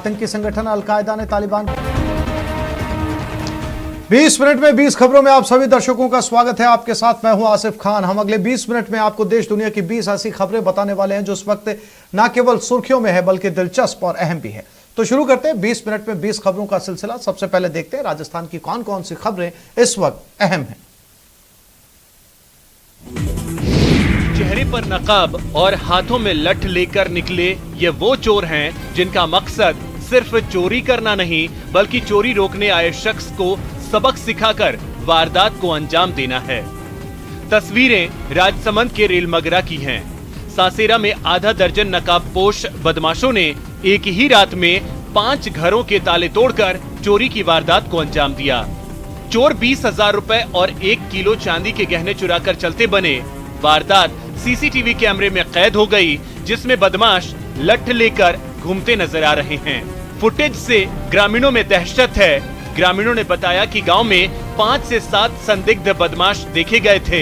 आतंकी संगठन अल-कायदा ने तालिबान 20 मिनट में 20 खबरों में आप सभी दर्शकों का स्वागत है। आपके साथ मैं हूं आसिफ खान। हम अगले 20 मिनट में आपको देश दुनिया की 20 ऐसी खबरें बताने वाले हैं जो इस वक्त न केवल सुर्खियों में है बल्कि दिलचस्प और अहम भी है। तो शुरू करते हैं 20 मिनट में 20 खबरों का सिलसिला। सबसे पहले देखते हैं राजस्थान की कौन कौन सी खबरें इस वक्त अहम हैं। चेहरे पर नकाब और हाथों में लठ लेकर निकले ये वो चोर हैं जिनका मकसद सिर्फ चोरी करना नहीं बल्कि चोरी रोकने आए शख्स को सबक सिखाकर वारदात को अंजाम देना है। तस्वीरें राजसमंद के रेलमगरा की हैं। सासेरा में आधा दर्जन नकाबपोश बदमाशों ने एक ही रात में 5 घरों के ताले तोड़कर चोरी की वारदात को अंजाम दिया। चोर 20,000 रुपए और 1 किलो चांदी के गहने चुराकर चलते बने। वारदात सीसीटीवी कैमरे में कैद हो गई, जिसमें बदमाश लठ लेकर घूमते नजर आ रहे हैं। फुटेज से ग्रामीणों में दहशत है। ग्रामीणों ने बताया कि गांव में 5 से 7 संदिग्ध बदमाश देखे गए थे।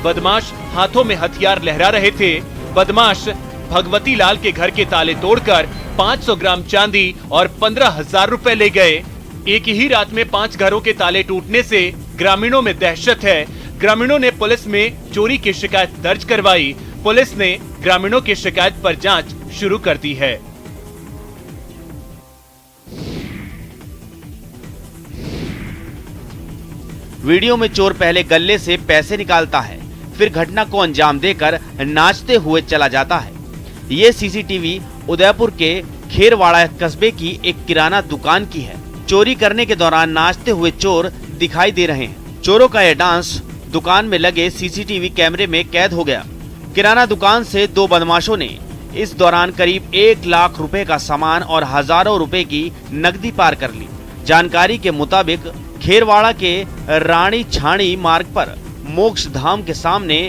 बदमाश हाथों में हथियार लहरा रहे थे। बदमाश भगवती लाल के घर के ताले तोड़कर 500 ग्राम चांदी और 15,000 रुपए ले गए। एक ही रात में 5 घरों के ताले टूटने से ग्रामीणों में दहशत है। ग्रामीणों ने पुलिस में चोरी की शिकायत दर्ज करवाई। पुलिस ने ग्रामीणों की शिकायत पर जांच शुरू कर दी है। वीडियो में चोर पहले गले से पैसे निकालता है, फिर घटना को अंजाम देकर नाचते हुए चला जाता है। ये सीसीटीवी उदयपुर के खेरवाड़ा कस्बे की एक किराना दुकान की है। चोरी करने के दौरान नाचते हुए चोर दिखाई दे रहे हैं। चोरों का यह डांस दुकान में लगे सीसीटीवी कैमरे में कैद हो गया। किराना दुकान से 2 बदमाशों ने इस दौरान करीब 1 लाख रुपए का सामान और हजारों रुपए की नकदी पार कर ली। जानकारी के मुताबिक खेरवाड़ा के रानी छाणी मार्ग पर मोक्ष धाम के सामने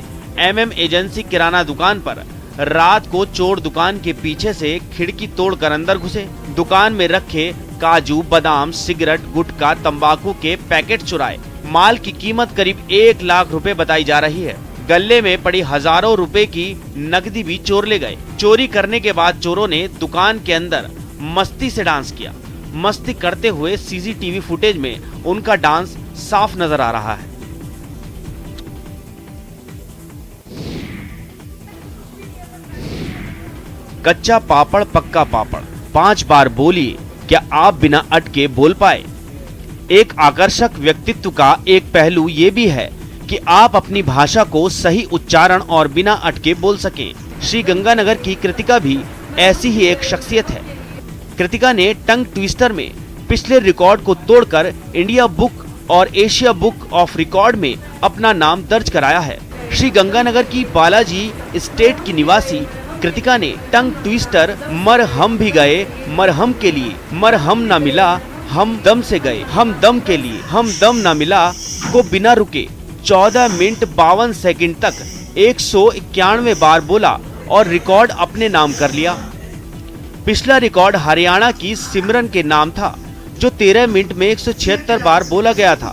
MM एजेंसी किराना दुकान पर रात को चोर दुकान के पीछे से खिड़की तोड़कर अंदर घुसे। दुकान में रखे काजू, बादाम, सिगरेट, गुटखा, तंबाकू के पैकेट चुराए। माल की कीमत करीब 1 लाख रुपए बताई जा रही है। गले में पड़ी हजारों रुपए की नकदी भी चोर ले गए। चोरी करने के बाद चोरों ने दुकान के अंदर मस्ती से डांस किया। मस्ती करते हुए सीसीटीवी फुटेज में उनका डांस साफ नजर आ रहा है। कच्चा पापड़ पक्का पापड़ 5 बार बोलिए, क्या आप बिना अटके बोल पाए? एक आकर्षक व्यक्तित्व का एक पहलू ये भी है कि आप अपनी भाषा को सही उच्चारण और बिना अटके बोल सकें। श्री गंगानगर की कृतिका भी ऐसी ही एक शख्सियत है। कृतिका ने टंग ट्विस्टर में पिछले रिकॉर्ड को तोड़कर इंडिया बुक और एशिया बुक ऑफ रिकॉर्ड में अपना नाम दर्ज कराया है। श्री गंगानगर की बालाजी स्टेट की निवासी कृतिका ने टंग ट्विस्टर मर हम भी गए मरहम के लिए, मरहम ना मिला हम दम से गए, हम दम के लिए हम दम ना मिला को बिना रुके 14 मिनट 52 सेकंड तक 191 बार बोला और रिकॉर्ड अपने नाम कर लिया। पिछला रिकॉर्ड हरियाणा की सिमरन के नाम था, जो 13 मिनट में 176 बार बोला गया था।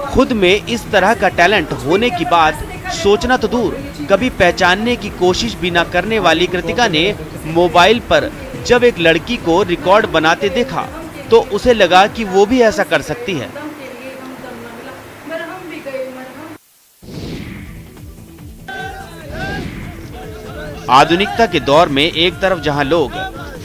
खुद में इस तरह का टैलेंट होने की बात सोचना तो दूर, कभी पहचानने की कोशिश भी न करने वाली कृतिका ने मोबाइल पर जब एक लड़की को रिकॉर्ड बनाते देखा तो उसे लगा कि वो भी ऐसा कर सकती है। आधुनिकता के दौर में एक तरफ जहां लोग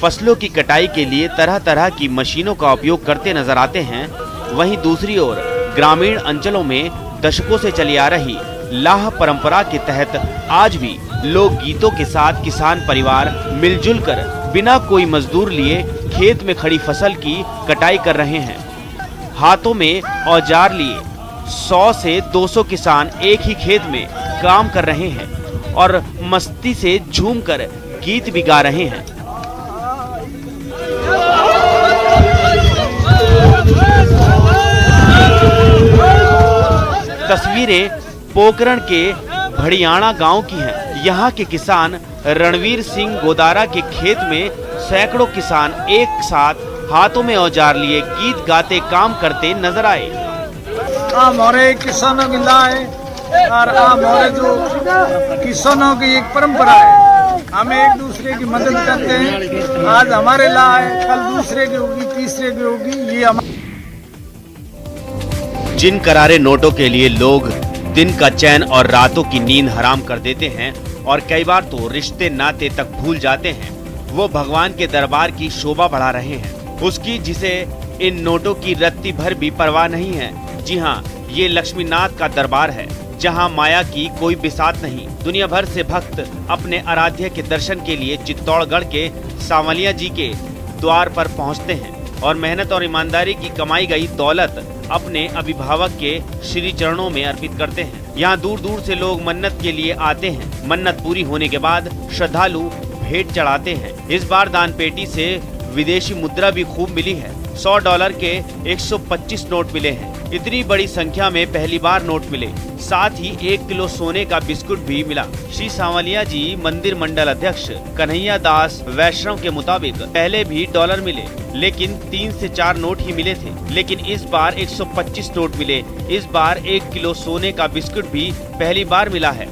फसलों की कटाई के लिए तरह तरह की मशीनों का उपयोग करते नजर आते हैं, वहीं दूसरी ओर ग्रामीण अंचलों में दशकों से चली आ रही लाह परंपरा के तहत आज भी लोक गीतों के साथ किसान परिवार मिलजुल कर बिना कोई मजदूर लिए खेत में खड़ी फसल की कटाई कर रहे हैं। हाथों में औजार लिए 100 से 200 किसान एक ही खेत में काम कर रहे हैं और मस्ती से झूमकर गीत भी गा रहे हैं। तस्वीरें पोकरण के भड़ियाणा गांव की हैं। यहाँ के किसान रणवीर सिंह गोदारा के खेत में सैकड़ों किसान एक साथ हाथों में औजार लिए गीत गाते काम करते नजर आए। हमारे किसानों की लाए और हमारे जो किसानों की एक परंपरा है, हमें एक दूसरे दूसरे की मदद करते हैं। आज हमारे लाए, कल दूसरे की होगी, तीसरे की होगी। ये जिन करारे नोटों के लिए लोग दिन का चैन और रातों की नींद हराम कर देते हैं और कई बार तो रिश्ते नाते तक भूल जाते हैं, वो भगवान के दरबार की शोभा बढ़ा रहे हैं, उसकी जिसे इन नोटों की रत्ती भर भी परवाह नहीं है। जी हाँ, ये लक्ष्मीनाथ का दरबार है, जहाँ माया की कोई बिसात नहीं। दुनिया भर से भक्त अपने आराध्य के दर्शन के लिए चित्तौड़गढ़ के सांवलिया जी के द्वार पर पहुँचते हैं और मेहनत और ईमानदारी की कमाई गई दौलत अपने अभिभावक के श्री चरणों में अर्पित करते हैं। यहाँ दूर दूर से लोग मन्नत के लिए आते हैं। मन्नत पूरी होने के बाद श्रद्धालु भेंट चढ़ाते हैं। इस बार दान पेटी से विदेशी मुद्रा भी खूब मिली है। $100 के 125 नोट मिले हैं। इतनी बड़ी संख्या में पहली बार नोट मिले। साथ ही 1 किलो सोने का बिस्कुट भी मिला। श्री सांवलिया जी मंदिर मंडल अध्यक्ष कन्हैया दास वैष्णव के मुताबिक पहले भी डॉलर मिले, लेकिन 3 से 4 नोट ही मिले थे, लेकिन इस बार 125 नोट मिले। इस बार 1 किलो सोने का बिस्कुट भी पहली बार मिला है।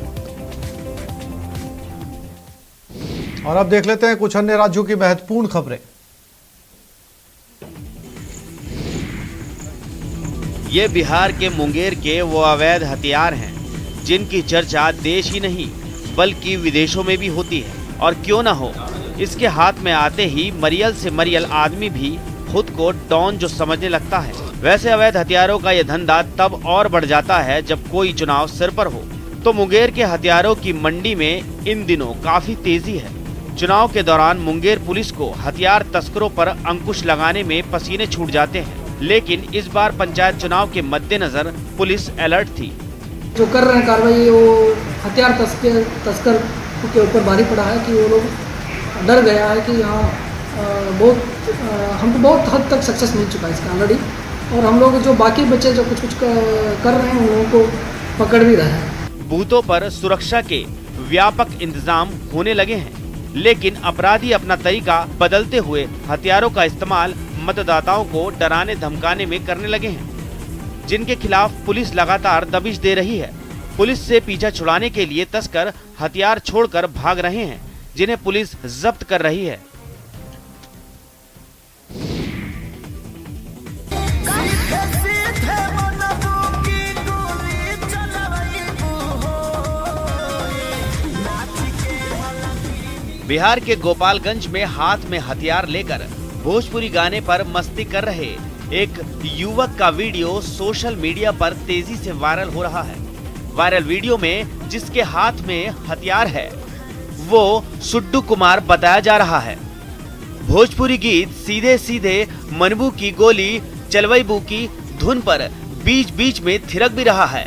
और अब देख लेते हैं कुछ अन्य राज्यों की महत्वपूर्ण खबरें। ये बिहार के मुंगेर के वो अवैध हथियार हैं जिनकी चर्चा देश ही नहीं बल्कि विदेशों में भी होती है। और क्यों ना हो, इसके हाथ में आते ही मरियल से मरियल आदमी भी खुद को डॉन जो समझने लगता है। वैसे अवैध हथियारों का ये धंधा तब और बढ़ जाता है जब कोई चुनाव सिर पर हो। तो मुंगेर के हथियारों की मंडी में इन दिनों काफी तेजी है। चुनाव के दौरान मुंगेर पुलिस को हथियार तस्करों पर अंकुश लगाने में पसीने छूट जाते हैं, लेकिन इस बार पंचायत चुनाव के मद्देनजर पुलिस अलर्ट थी। जो कर रहे हैं कार्रवाई, वो हथियार तस्कर के ऊपर भारी पड़ा है कि वो लोग डर गया है कि यहाँ हमको बहुत हद तक सक्सेस मिल चुका है इसका ऑलरेडी, और हम लोग जो बाकी बच्चे जो कुछ कर रहे हैं उन लोगों को पकड़ भी रहे हैं। बूथों पर सुरक्षा के व्यापक इंतजाम होने लगे हैं, लेकिन अपराधी अपना तरीका बदलते हुए हथियारों का इस्तेमाल मतदाताओं को डराने धमकाने में करने लगे हैं, जिनके खिलाफ पुलिस लगातार दबिश दे रही है। पुलिस से पीछा छुड़ाने के लिए तस्कर हथियार छोड़कर भाग रहे हैं, जिन्हें पुलिस जब्त कर रही है। बिहार के गोपालगंज में हाथ में हथियार लेकर भोजपुरी गाने पर मस्ती कर रहे एक युवक का वीडियो सोशल मीडिया पर तेजी से वायरल हो रहा है। वायरल वीडियो में जिसके हाथ में हथियार है वो सुड्डू कुमार बताया जा रहा है। भोजपुरी गीत सीधे सीधे मनबू की गोली चलवईबू की धुन पर बीच बीच में थिरक भी रहा है।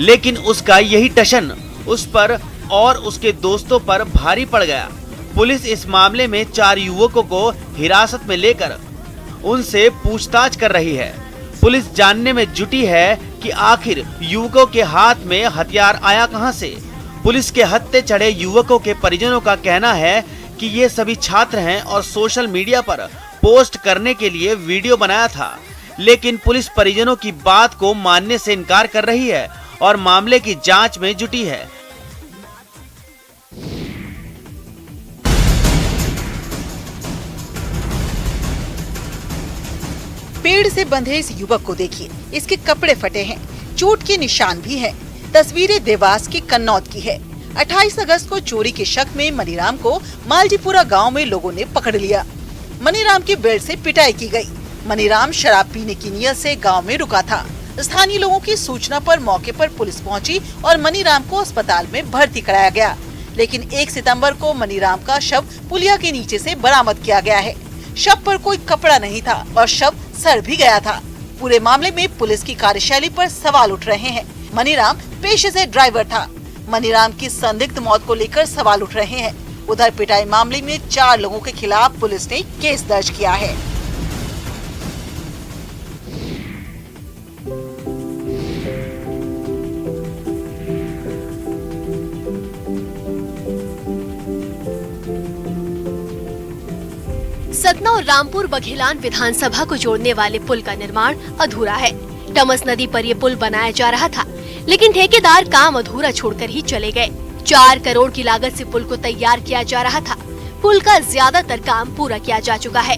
लेकिन उसका यही टशन उस पर और उसके दोस्तों पर भारी पड़ गया। पुलिस इस मामले में 4 युवकों को हिरासत में लेकर उनसे पूछताछ कर रही है। पुलिस जानने में जुटी है कि आखिर युवकों के हाथ में हथियार आया कहां से। पुलिस के हत्थे चढ़े युवकों के परिजनों का कहना है कि ये सभी छात्र हैं और सोशल मीडिया पर पोस्ट करने के लिए वीडियो बनाया था, लेकिन पुलिस परिजनों की बात को मानने से इनकार कर रही है और मामले की जांच में जुटी है। पेड़ से बंधे इस युवक को देखिए, इसके कपड़े फटे हैं, चोट के निशान भी हैं। तस्वीरें देवास की कन्नौज की है। 28 अगस्त को चोरी के शक में मनीराम को मालजीपुरा गांव में लोगों ने पकड़ लिया। मनीराम की बेल्ट से पिटाई की गई। मनीराम शराब पीने की नियत से गांव में रुका था। स्थानीय लोगों की सूचना पर मौके पर पुलिस पहुंची और मनीराम को अस्पताल में भर्ती कराया गया, लेकिन 1 सितंबर को मनीराम का शव पुलिया के नीचे से बरामद किया गया है। शव पर कोई कपड़ा नहीं था और शव सड़ भी गया था। पूरे मामले में पुलिस की कार्यशैली पर सवाल उठ रहे हैं। मनीराम पेशे से ड्राइवर था। मनीराम की संदिग्ध मौत को लेकर सवाल उठ रहे हैं। उधर पिटाई मामले में 4 लोगों के खिलाफ पुलिस ने केस दर्ज किया है। सतना और रामपुर बघेलान विधानसभा को जोड़ने वाले पुल का निर्माण अधूरा है। टमस नदी पर ये पुल बनाया जा रहा था, लेकिन ठेकेदार काम अधूरा छोड़कर ही चले गए। 4 करोड़ की लागत से पुल को तैयार किया जा रहा था। पुल का ज्यादातर काम पूरा किया जा चुका है,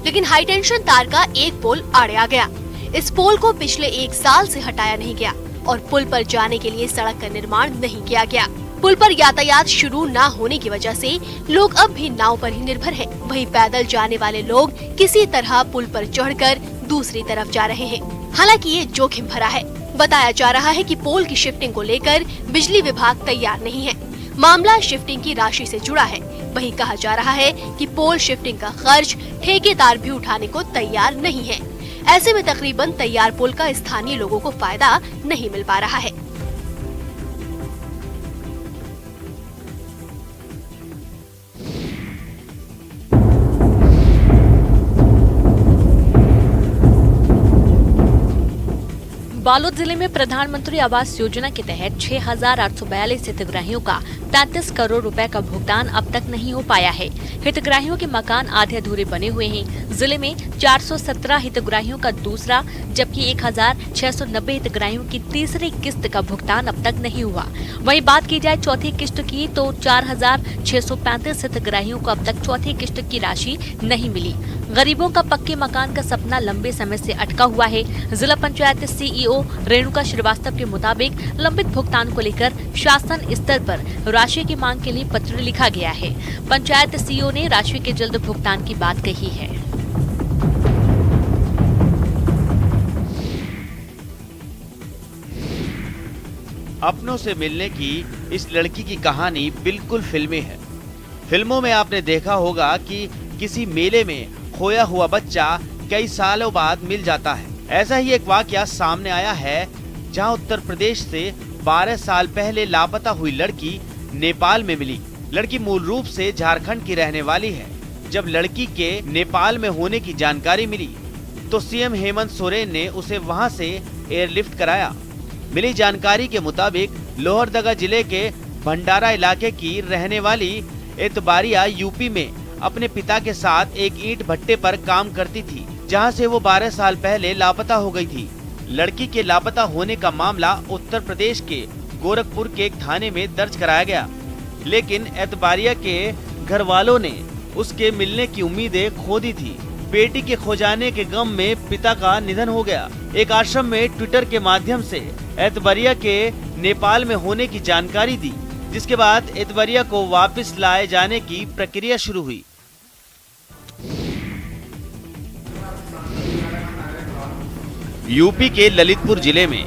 लेकिन हाई टेंशन तार का एक पोल आड़े आ गया। इस पोल को पिछले 1 साल से हटाया नहीं गया और पुल पर जाने के लिए सड़क का निर्माण नहीं किया गया। पुल पर यातायात शुरू न होने की वजह से लोग अब भी नाव पर ही निर्भर हैं। वहीं पैदल जाने वाले लोग किसी तरह पुल पर चढ़कर दूसरी तरफ जा रहे हैं। हालांकि ये जोखिम भरा है। बताया जा रहा है कि पोल की शिफ्टिंग को लेकर बिजली विभाग तैयार नहीं है। मामला शिफ्टिंग की राशि से जुड़ा है। वहीं कहा जा रहा है कि पोल शिफ्टिंग का खर्च ठेकेदार भी उठाने को तैयार नहीं है। ऐसे में तकरीबन तैयार पुल का स्थानीय लोगों को फायदा नहीं मिल पा रहा है। बालोद जिले में प्रधानमंत्री आवास योजना के तहत 6,842 हितग्राहियों का 33 करोड़ रुपए का भुगतान अब तक नहीं हो पाया है। हितग्राहियों के मकान आधे अधूरे बने हुए हैं। जिले में 417 हितग्राहियों का दूसरा जबकि 1,690 हितग्राहियों की तीसरी किस्त का भुगतान अब तक नहीं हुआ। वहीं बात की जाए चौथी किस्त की तो 4,635 हितग्राहियों को अब तक चौथी किस्त की राशि नहीं मिली। गरीबों का पक्के मकान का सपना लंबे समय से अटका हुआ है। जिला पंचायत सीईओ रेणुका श्रीवास्तव के मुताबिक लंबित भुगतान को लेकर शासन स्तर पर राशि की मांग के लिए पत्र लिखा गया है। पंचायत सीईओ ने राशि के जल्द भुगतान की बात कही है। अपनों से मिलने की इस लड़की की कहानी बिल्कुल फिल्मी है। फिल्मों में आपने देखा होगा कि किसी मेले में खोया हुआ बच्चा कई सालों बाद मिल जाता है। ऐसा ही एक वाकया सामने आया है, जहां उत्तर प्रदेश से 12 साल पहले लापता हुई लड़की नेपाल में मिली। लड़की मूल रूप से झारखंड की रहने वाली है। जब लड़की के नेपाल में होने की जानकारी मिली तो सीएम हेमंत सोरेन ने उसे वहां से एयरलिफ्ट कराया। मिली जानकारी के मुताबिक लोहरदगा जिले के भंडारा इलाके की रहने वाली एतबारिया यूपी में अपने पिता के साथ एक ईंट भट्टे पर काम करती थी, जहां से वो 12 साल पहले लापता हो गई थी। लड़की के लापता होने का मामला उत्तर प्रदेश के गोरखपुर के एक थाने में दर्ज कराया गया, लेकिन एतबारिया के घर वालों ने उसके मिलने की उम्मीदें खो दी थी। बेटी के खो जाने के गम में पिता का निधन हो गया। एक आश्रम में ट्विटर के माध्यम से एतबारिया के नेपाल में होने की जानकारी दी, जिसके बाद एतबारिया को वापस लाए जाने की प्रक्रिया शुरू हुई। यूपी के ललितपुर जिले में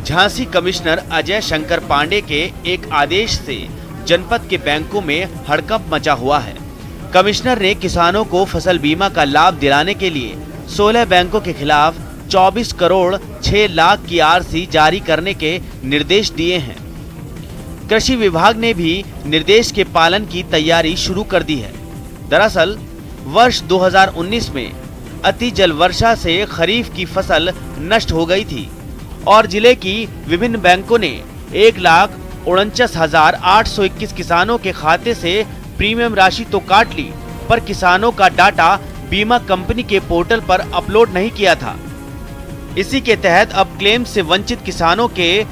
झांसी कमिश्नर अजय शंकर पांडे के एक आदेश से जनपद के बैंकों में हड़कंप मचा हुआ है। कमिश्नर ने किसानों को फसल बीमा का लाभ दिलाने के लिए 16 बैंकों के खिलाफ 24 करोड़ 6 लाख की आरसी जारी करने के निर्देश दिए हैं। कृषि विभाग ने भी निर्देश के पालन की तैयारी शुरू कर दी है। दरअसल वर्ष 2019 में अति जल वर्षा से खरीफ की फसल नष्ट हो गई थी और जिले की विभिन्न बैंकों ने 1,49,821 किसानों के खाते से प्रीमियम राशि तो काट ली, पर किसानों का डाटा बीमा कंपनी के पोर्टल पर अपलोड नहीं किया था। इसी के तहत अब क्लेम से वंचित किसानों के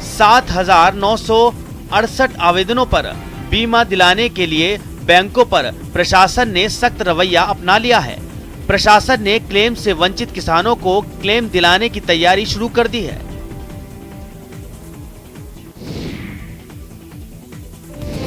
7,968 आवेदनों पर बीमा दिलाने के लिए बैंकों पर प्रशासन ने सख्त रवैया अपना लिया है। प्रशासन ने क्लेम से वंचित किसानों को क्लेम दिलाने की तैयारी शुरू कर दी है।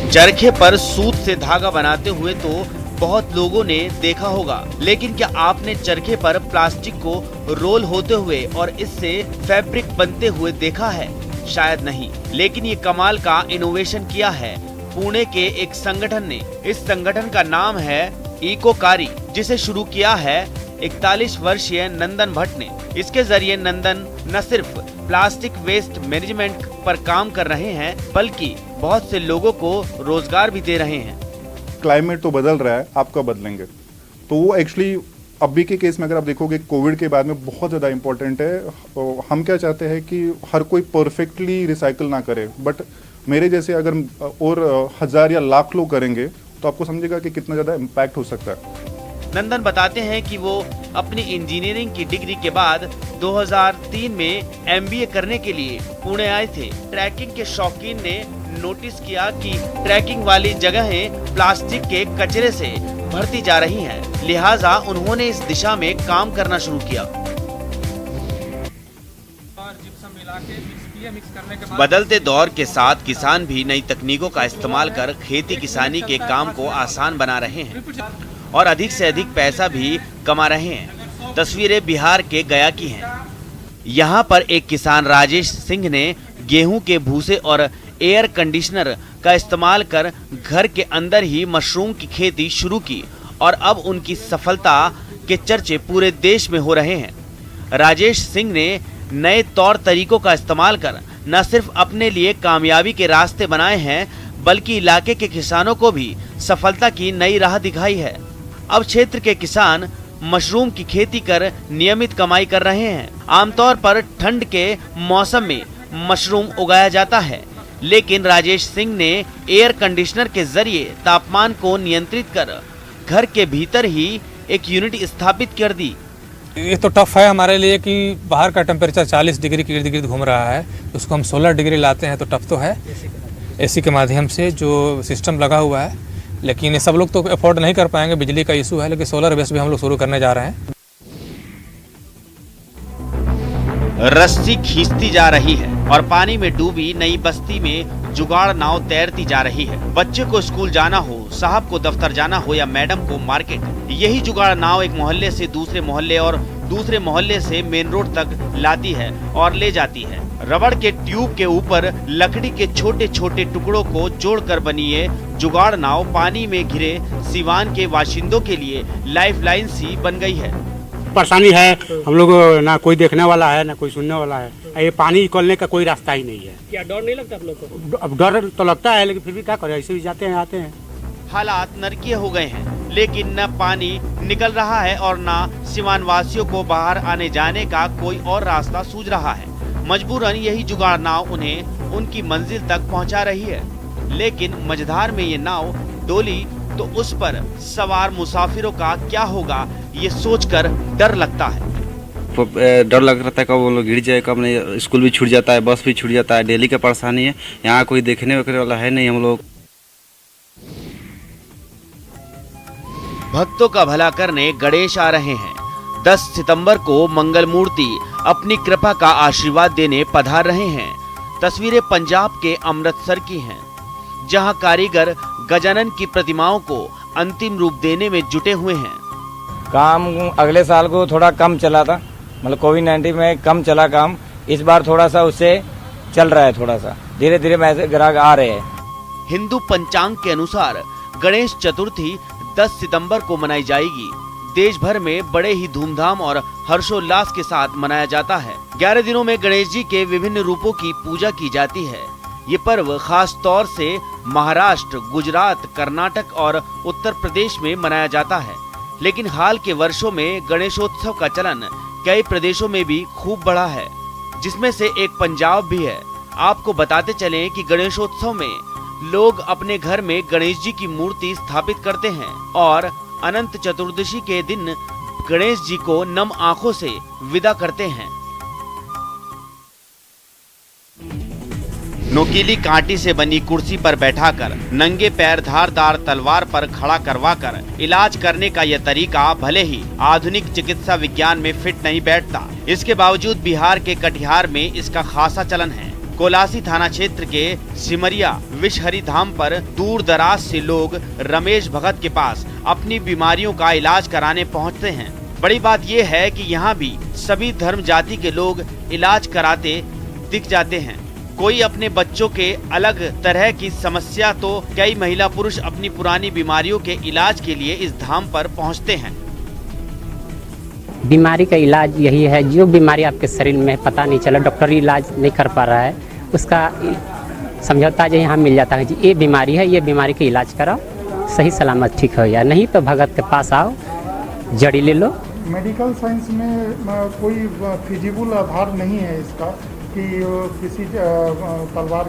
चरखे पर सूत से धागा बनाते हुए तो बहुत लोगों ने देखा होगा, लेकिन क्या आपने चरखे पर प्लास्टिक को रोल होते हुए और इससे फैब्रिक बनते हुए देखा है? शायद नहीं, लेकिन ये कमाल का इनोवेशन किया है पुणे के एक संगठन ने। इस संगठन का नाम है इकोकारी, जिसे शुरू किया है 41 वर्षीय नंदन भट्ट ने। इसके जरिए नंदन न सिर्फ प्लास्टिक वेस्ट मैनेजमेंट पर काम कर रहे हैं, बल्कि बहुत से लोगों को रोजगार भी दे रहे हैं। क्लाइमेट तो बदल रहा है, आप कब बदलेंगे? तो वो एक्चुअली अभी के केस में अगर आप देखोगे कोविड के बाद में बहुत ज़्यादा इम्पोर्टेंट है। हम क्या चाहते हैं कि हर कोई परफेक्टली रिसाइकल ना करे, बट मेरे जैसे अगर और 1000 या लाख लोग करेंगे तो आपको समझेगा कि कितना ज़्यादा इम्पैक्ट हो सकता है। नंदन बताते हैं कि वो अपनी इंजीनियरिंग की डिग्री के बाद 2003 में MBA करने के लिए पुणे आए थे। ट्रैकिंग के शौकीन ने नोटिस किया कि ट्रैकिंग वाली जगहें प्लास्टिक के कचरे से भरती जा रही हैं, लिहाजा उन्होंने इस दिशा में काम करना शुरू किया। बदलते दौर के साथ किसान भी नई तकनीकों का इस्तेमाल कर खेती किसानी के काम को आसान बना रहे हैं और अधिक से अधिक पैसा भी कमा रहे हैं। तस्वीरें बिहार के गया की हैं। यहाँ पर एक किसान राजेश सिंह ने गेहूं के भूसे और एयर कंडीशनर का इस्तेमाल कर घर के अंदर ही मशरूम की खेती शुरू की और अब उनकी सफलता के चर्चे पूरे देश में हो रहे हैं। राजेश सिंह ने नए तौर तरीकों का इस्तेमाल कर न सिर्फ अपने लिए कामयाबी के रास्ते बनाए हैं, बल्कि इलाके के किसानों को भी सफलता की नई राह दिखाई है। अब क्षेत्र के किसान मशरूम की खेती कर नियमित कमाई कर रहे हैं। आमतौर पर ठंड के मौसम में मशरूम उगाया जाता है, लेकिन राजेश सिंह ने एयर कंडीशनर के जरिए तापमान को नियंत्रित कर घर के भीतर ही एक यूनिट स्थापित कर दी। ये तो टफ है हमारे लिए कि बाहर का टेम्परेचर 40 डिग्री के इर्द गिर्द घूम रहा है, उसको हम 16 डिग्री लाते हैं तो टफ तो है। एसी के माध्यम से जो सिस्टम लगा हुआ है, लेकिन ये सब लोग तो अफोर्ड नहीं कर पाएंगे, बिजली का इशू है, लेकिन सोलर बेस भी हम लोग शुरू करने जा रहे हैं। रस्सी खींचती जा रही है और पानी में डूबी नई बस्ती में जुगाड़ नाव तैरती जा रही है। बच्चे को स्कूल जाना हो, साहब को दफ्तर जाना हो या मैडम को मार्केट, यही जुगाड़ नाव एक मोहल्ले से दूसरे मोहल्ले और दूसरे मोहल्ले से मेन रोड तक लाती है और ले जाती है। रबड़ के ट्यूब के ऊपर लकड़ी के छोटे छोटे टुकड़ों को जोड़कर बनी ये जुगाड़ नाव पानी में घिरे सिवान के बाशिंदों के लिए लाइफलाइन सी बन गई है। परेशानी है, हम लोग ना कोई देखने वाला है ना कोई सुनने वाला है, ये पानी निकलने का कोई रास्ता ही नहीं है। क्या डर नहीं लगता आप लोग को? अब डर तो लगता है, लेकिन फिर भी क्या करें, ऐसे भी जाते हैं आते हैं। हालात नरकीय हो गए हैं, लेकिन न पानी निकल रहा है और न सिवान वासियों को बाहर आने जाने का कोई और रास्ता सूझ रहा है। मजबूरन यही जुगाड़ नाव उन्हें उनकी मंजिल तक पहुंचा रही है, लेकिन मझधार में ये नाव डोली तो उस पर सवार मुसाफिरों का क्या होगा, ये सोचकर डर लगता है। डर लग रहा था कब वो लोग गिर जाए, कब नहीं, स्कूल भी छूट जाता है, बस भी छूट जाता है, डेली का परेशानी है। यहाँ कोई देखने वगैरह वाला है नहीं। हम लोग भक्तों का भला करने गणेश आ रहे हैं। 10 सितंबर को मंगल मूर्ति अपनी कृपा का आशीर्वाद देने पधार रहे हैं। तस्वीरें पंजाब के अमृतसर की हैं, जहां कारीगर गजानन की प्रतिमाओं को अंतिम रूप देने में जुटे हुए हैं। काम अगले साल को थोड़ा कम चला था, मतलब कोविड-19 में कम चला काम, इस बार थोड़ा सा उससे चल रहा है, थोड़ा सा धीरे धीरे मैसे ग्राहक आ रहे हैं। हिंदू पंचांग के अनुसार गणेश चतुर्थी 10 सितंबर को मनाई जाएगी। देश भर में बड़े ही धूमधाम और हर्षोल्लास के साथ मनाया जाता है। 11 दिनों में गणेश जी के विभिन्न रूपों की पूजा की जाती है। ये पर्व खास तौर से महाराष्ट्र, गुजरात, कर्नाटक और उत्तर प्रदेश में मनाया जाता है, लेकिन हाल के वर्षों में गणेशोत्सव का चलन कई प्रदेशों में भी खूब बढ़ा है, जिसमें से एक पंजाब भी है। आपको बताते चलें कि गणेशोत्सव में लोग अपने घर में गणेश जी की मूर्ति स्थापित करते हैं और अनंत चतुर्दशी के दिन गणेश जी को नम आंखों से विदा करते हैं। नोकीली कांटी से बनी कुर्सी पर बैठाकर नंगे पैर धारदार तलवार पर खड़ा करवाकर इलाज करने का यह तरीका भले ही आधुनिक चिकित्सा विज्ञान में फिट नहीं बैठता, इसके बावजूद बिहार के कटिहार में इसका खासा चलन है। कोलासी थाना क्षेत्र के सिमरिया विषहरी धाम पर दूर दराज से लोग रमेश भगत के पास अपनी बीमारियों का इलाज कराने पहुंचते हैं। बड़ी बात यह है कि यहाँ भी सभी धर्म जाति के लोग इलाज कराते दिख जाते हैं। कोई अपने बच्चों के अलग तरह की समस्या तो कई महिला पुरुष अपनी पुरानी बीमारियों के इलाज के लिए इस धाम पर पहुंचते हैं। बीमारी का इलाज यही है, जो बीमारी आपके शरीर में पता नहीं चला, डॉक्टरी इलाज नहीं कर पा रहा है, उसका समझौता जो यहाँ मिल जाता है जी ये बीमारी है, ये बीमारी का इलाज कराओ, सही सलामत ठीक हो जाए, नहीं तो भगत के पास आओ, जड़ी ले लो। मेडिकल साइंस में कोई फिजिबल आधार नहीं है इसका कि किसी तलवार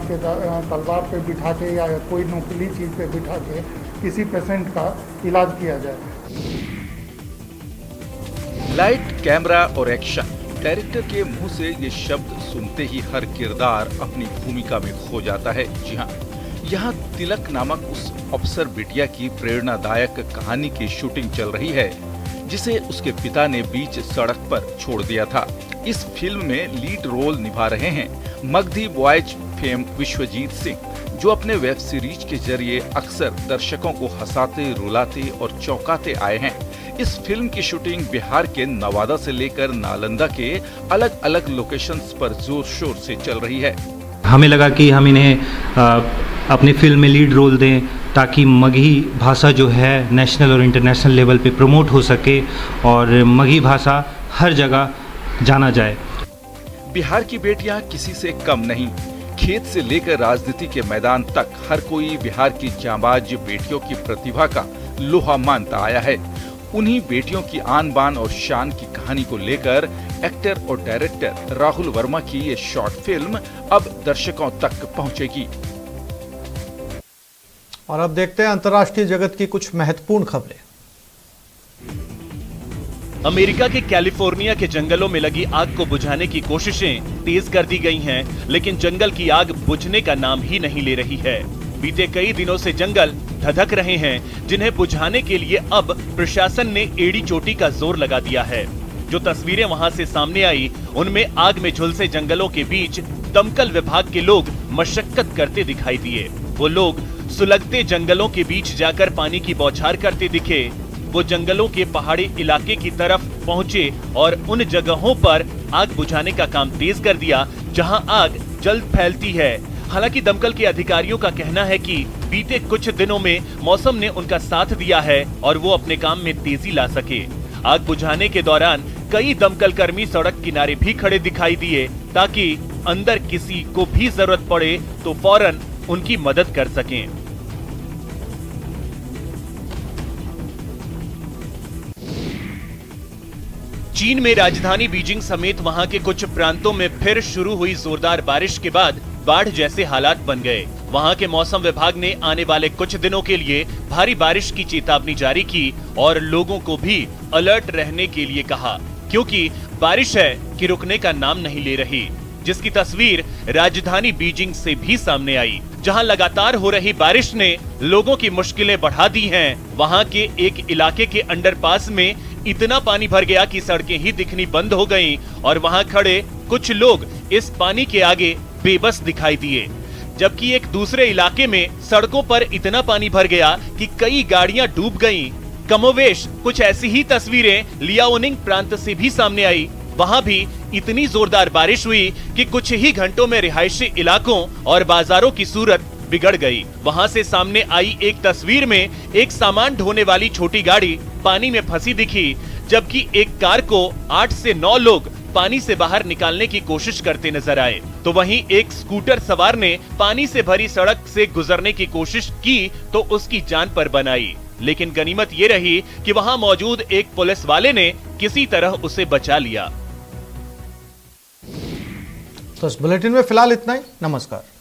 पे बिठा के या कोई नुकीली चीज़ पे बिठा के किसी पेशेंट का इलाज किया जाए। लाइट, कैमरा और एक्शन। डायरेक्टर के मुंह से ये शब्द सुनते ही हर किरदार अपनी भूमिका में खो जाता है। जी हाँ, यहाँ तिलक नामक उस अफसर बिटिया की प्रेरणादायक कहानी की शूटिंग चल रही है, जिसे उसके पिता ने बीच सड़क पर छोड़ दिया था। इस फिल्म में लीड रोल निभा रहे हैं मगधी बॉयज फेम विश्वजीत सिंह, जो अपने वेब सीरीज के जरिए अक्सर दर्शकों को हंसाते, रुलाते और चौंकाते आए हैं। इस फिल्म की शूटिंग बिहार के नवादा से लेकर नालंदा के अलग अलग लोकेशंस पर जोर शोर से चल रही है। हमें लगा कि हम इन्हें अपनी फिल्म में लीड रोल दें, ताकि मगही भाषा जो है नेशनल और इंटरनेशनल लेवल पे प्रमोट हो सके और मगही भाषा हर जगह जाना जाए। बिहार की बेटियां किसी से कम नहीं। खेत से लेकर राजनीति के मैदान तक हर कोई बिहार की जांबाज बेटियों की प्रतिभा का लोहा मानता आया है। उन्हीं बेटियों की आन बान और शान की कहानी को लेकर एक्टर और डायरेक्टर राहुल वर्मा की ये शॉर्ट फिल्म अब दर्शकों तक पहुंचेगी। और अब देखते हैं अंतर्राष्ट्रीय जगत की कुछ महत्वपूर्ण खबरें। अमेरिका के कैलिफोर्निया के जंगलों में लगी आग को बुझाने की कोशिशें तेज कर दी गई हैं, लेकिन जंगल की आग बुझने का नाम ही नहीं ले रही है। बीते कई दिनों से जंगल धधक रहे हैं, जिन्हें बुझाने के लिए अब प्रशासन ने एड़ी चोटी का जोर लगा दिया है। जो तस्वीरें वहां से सामने आई, उनमें आग में झुलसे जंगलों के बीच दमकल विभाग के लोग मशक्कत करते दिखाई दिए। वो लोग सुलगते जंगलों के बीच जाकर पानी की बौछार करते दिखे। वो जंगलों के पहाड़ी इलाके की तरफ पहुंचे और उन जगहों पर आग बुझाने का काम तेज कर दिया जहां आग जल्द फैलती है। हालांकि दमकल के अधिकारियों का कहना है कि बीते कुछ दिनों में मौसम ने उनका साथ दिया है और वो अपने काम में तेजी ला सके। आग बुझाने के दौरान कई दमकल कर्मी सड़क किनारे भी खड़े दिखाई दिए, ताकि अंदर किसी को भी जरूरत पड़े तो फौरन उनकी मदद कर सकें। चीन में राजधानी बीजिंग समेत वहां के कुछ प्रांतों में फिर शुरू हुई जोरदार बारिश के बाद बाढ़ जैसे हालात बन गए। वहां के मौसम विभाग ने आने वाले कुछ दिनों के लिए भारी बारिश की चेतावनी जारी की और लोगों को भी अलर्ट रहने के लिए कहा, क्योंकि बारिश है कि रुकने का नाम नहीं ले रही। जिसकी तस्वीर राजधानी बीजिंग से भी सामने आई, जहां लगातार हो रही बारिश ने लोगों की मुश्किलें बढ़ा दी हैं। वहां के एक इलाके के अंडरपास में इतना पानी भर गया कि सड़कें ही दिखनी बंद हो गईं और वहां खड़े कुछ लोग इस पानी के आगे बेबस दिखाई दिए। जबकि एक दूसरे इलाके में सड़कों पर इतना पानी भर गया कि कई गाड़ियां डूब गईं। कमोवेश कुछ ऐसी ही तस्वीरें लियाओनिंग प्रांत से भी सामने आई। वहां भी इतनी जोरदार बारिश हुई कि कुछ ही घंटों में रिहायशी इलाकों और बाजारों की सूरत बिगड़ गई। वहां से सामने आई एक तस्वीर में एक सामान ढोने वाली छोटी गाड़ी पानी में फंसी दिखी, जबकि एक कार को 8 से 9 लोग पानी से बाहर निकालने की कोशिश करते नजर आए। तो वहीं एक स्कूटर सवार ने पानी से भरी सड़क से गुजरने की कोशिश की तो उसकी जान पर बनाई, लेकिन गनीमत ये रही कि वहां मौजूद एक पुलिस वाले ने किसी तरह उसे बचा लिया। तो इस बुलेटिन में फिलहाल इतना ही। नमस्कार।